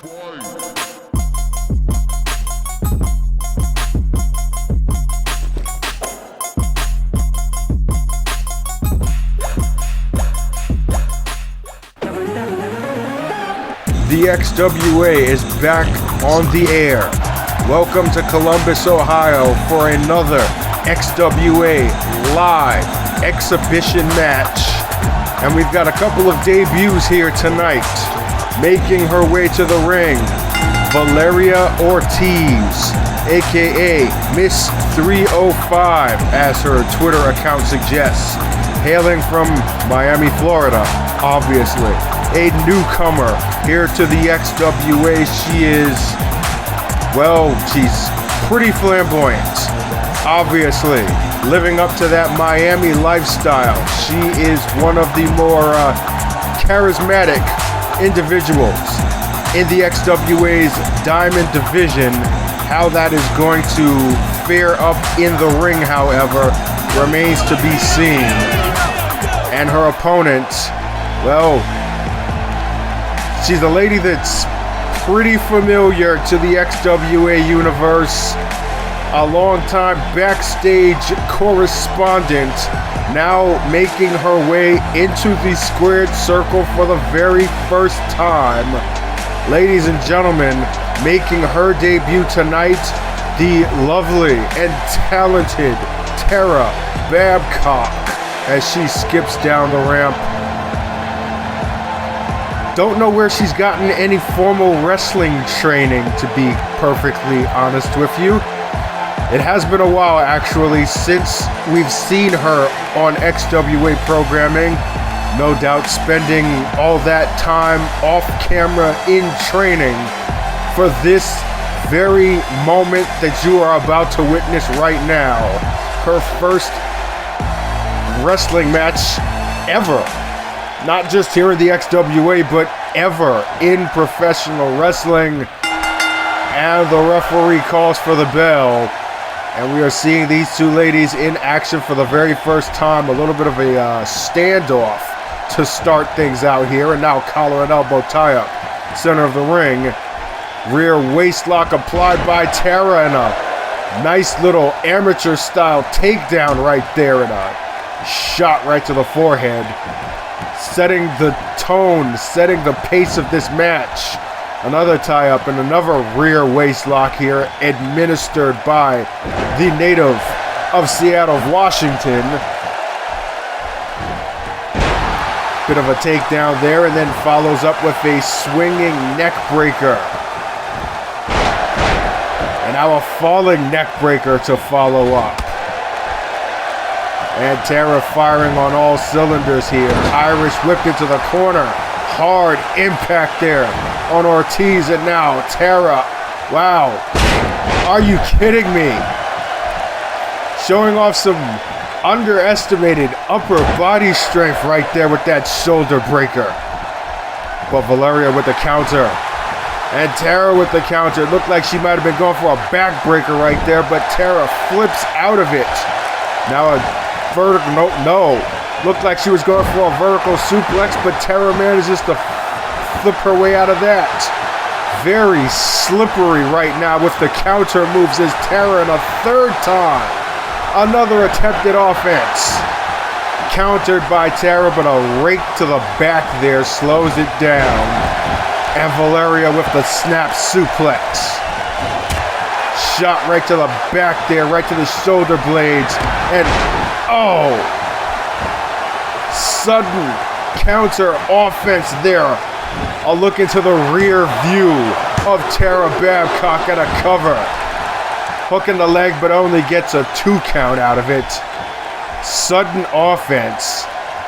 The XWA is back on the air. Welcome to Columbus, Ohio for another XWA live exhibition match. And we've got a couple of debuts here tonight. Making her way to the ring, Valeria Ortiz, aka Miss 305, as her Twitter account suggests. Hailing from Miami, Florida, obviously. A newcomer here to the XWA. She is, well, she's pretty flamboyant. Obviously, living up to that Miami lifestyle. She is one of the more charismatic individuals in the XWA's Diamond Division. How that is going to fare up in the ring, however, remains to be seen. And her opponent, well, she's a lady that's pretty familiar to the XWA universe. A long-time backstage correspondent, now making her way into the squared circle for the very first time. Ladies and gentlemen, making her debut tonight, the lovely and talented Tara Babcock, as she skips down the ramp. Don't know where she's gotten any formal wrestling training, to be perfectly honest with you. It has been a while, actually, since we've seen her on XWA programming. No doubt spending all that time off camera in training for this very moment that you are about to witness right now. Her first wrestling match ever. Not just here in the XWA, but ever in professional wrestling. And the referee calls for the bell. And we are seeing these two ladies in action for the very first time. A little bit of a standoff to start things out here. And now collar and elbow tie-up. Center of the ring. Rear waist lock applied by Tara. And a nice little amateur-style takedown right there. And a shot right to the forehead. Setting the tone, setting the pace of this match. Another tie-up and another rear waist lock here, administered by the native of Seattle, Washington. Bit of a takedown there, and then follows up with a swinging neck breaker. And now a falling neck breaker to follow up. And Tara firing on all cylinders here. Irish whip into the corner. Hard impact there on Ortiz, and now Tara. Wow. Are you kidding me? Showing off some underestimated upper body strength right there with that shoulder breaker. But Valeria with the counter. And Tara with the counter. It looked like she might have been going for a back breaker right there, but Tara flips out of it. Now a vertical, no. Looked like she was going for a vertical suplex, but Tara manages to flip her way out of that. Very slippery right now with the counter moves as Tara, and a third time. Another attempted offense. Countered by Tara, but a rake to the back there slows it down. And Valeria with the snap suplex. Shot right to the back there, right to the shoulder blades. And, oh! Sudden counter offense there. A look into the rear view of Tara Babcock at a cover. Hooking the leg, but only gets a 2 count out of it. Sudden offense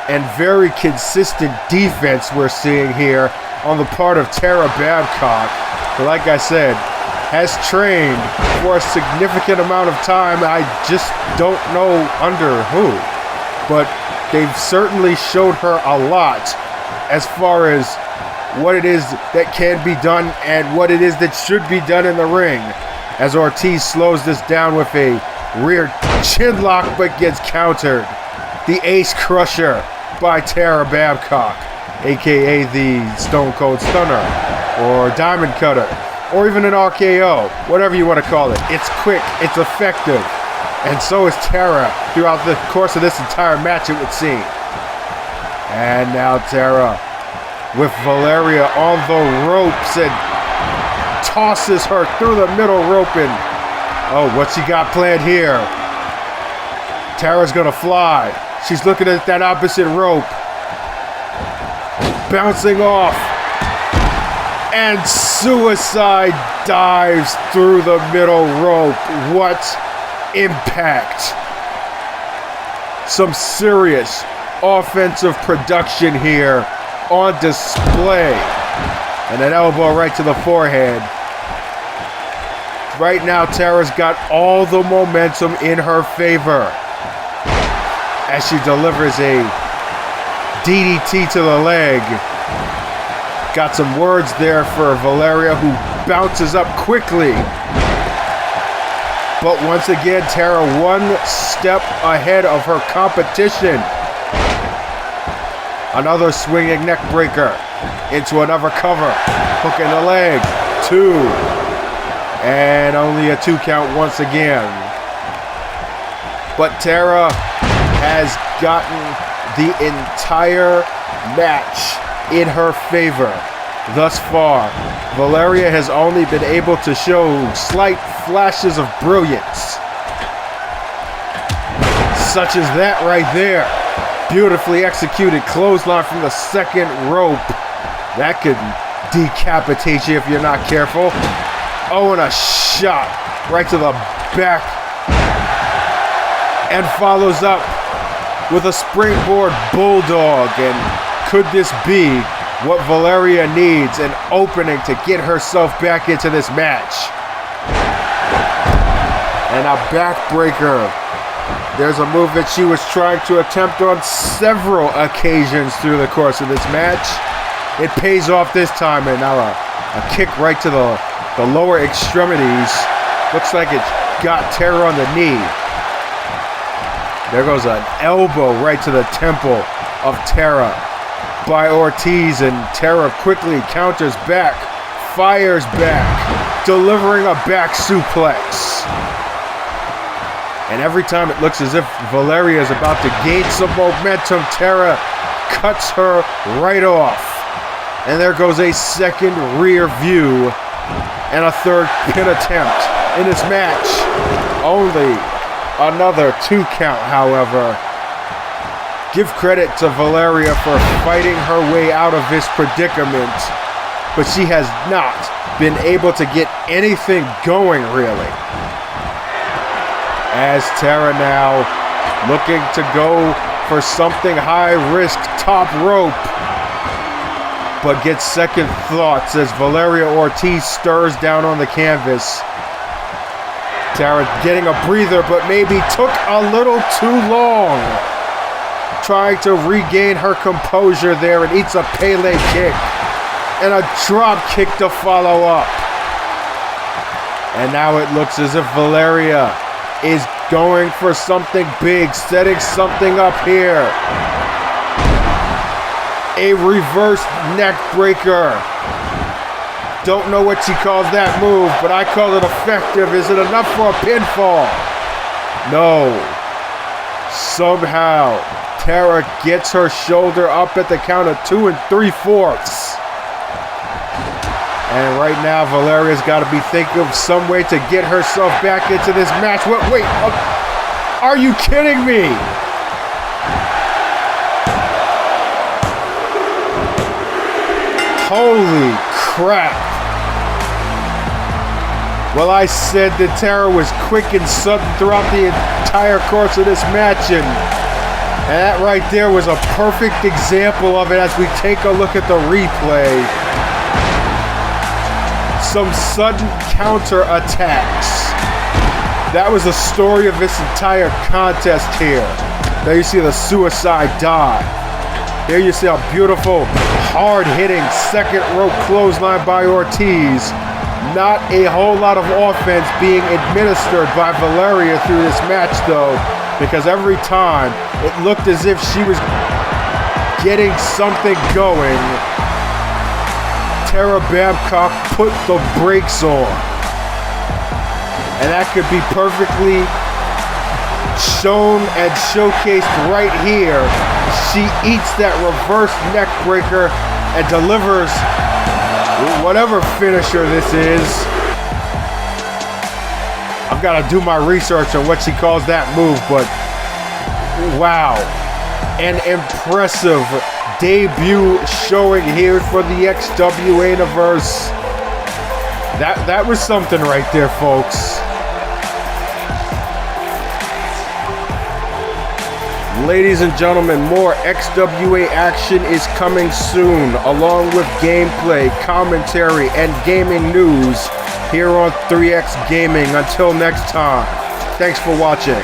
and very consistent defense we're seeing here on the part of Tara Babcock. But like I said, has trained for a significant amount of time. I just don't know under who. But they've certainly showed her a lot as far as what it is that can be done and what it is that should be done in the ring. As Ortiz slows this down with a rear chin lock, but gets countered. The Ace Crusher by Tara Babcock, aka the Stone Cold Stunner. or diamond cutter, or even an RKO, whatever you want to call it. It's quick, it's effective, and so is Tara throughout the course of this entire match, it would seem. And now Tara with Valeria on the ropes and tosses her through the middle rope. And oh, what's she got planned here? Tara's gonna fly. She's looking at that opposite rope. Bouncing off. And suicide dives through the middle rope. What impact. Some serious offensive production here on display. And an elbow right to the forehead. Right now, Tara's got all the momentum in her favor as she delivers a DDT to the leg. Got some words there for Valeria, who bounces up quickly. But once again, Tara one step ahead of her competition. Another swinging neck breaker into another cover. Hook in the leg. 2. And only a 2 count once again. But Tara has gotten the entire match in her favor thus far. Valeria has only been able to show slight flashes of brilliance. Such as that right there. Beautifully executed clothesline from the second rope. That could decapitate you if you're not careful. Oh, and a shot right to the back. And follows up with a springboard bulldog. And could this be what Valeria needs, an opening to get herself back into this match? And a backbreaker. There's a move that she was trying to attempt on several occasions through the course of this match. It pays off this time, and now a kick right to the lower extremities. Looks like it got Tara on the knee. There goes an elbow right to the temple of Tara by Ortiz, and Tara quickly counters back, fires back, delivering a back suplex. And every time it looks as if Valeria is about to gain some momentum, Tara cuts her right off. And there goes a second rear view and a third pin attempt in this match. Only another 2 count, however. Give credit to Valeria for fighting her way out of this predicament, but she has not been able to get anything going, really. As Tara now looking to go for something high risk, top rope, but gets second thoughts as Valeria Ortiz stirs down on the canvas. Tara getting a breather, but maybe took a little too long. Trying to regain her composure there, and eats a Pele kick. And a drop kick to follow up. And now it looks as if Valeria is going for something big, setting something up here. A reverse neck breaker. Don't know what she calls that move, but I call it effective. Is it enough for a pinfall? No. Somehow, Tara gets her shoulder up at the count of 2 3/4. And right now, Valeria's got to be thinking of some way to get herself back into this match. Wait, are you kidding me? Holy crap. Well, I said that Tara was quick and sudden throughout the entire course of this match, and that right there was a perfect example of it as we take a look at the replay. Some sudden counter attacks. That was the story of this entire contest here. There you see the suicide dive. Here you see a beautiful, hard-hitting second rope clothesline by Ortiz. Not a whole lot of offense being administered by Valeria through this match, though, because every time it looked as if she was getting something going, Tara Babcock put the brakes on. And that could be perfectly shown and showcased right here. She eats that reverse neck breaker and delivers whatever finisher this is. I've got to do my research on what she calls that move, but wow. An impressive debut showing here for the XWA universe. That was something right there, folks. Ladies and gentlemen, more XWA action is coming soon, along with gameplay, commentary, and gaming news here on Thr33X Gaming. Until next time, thanks for watching.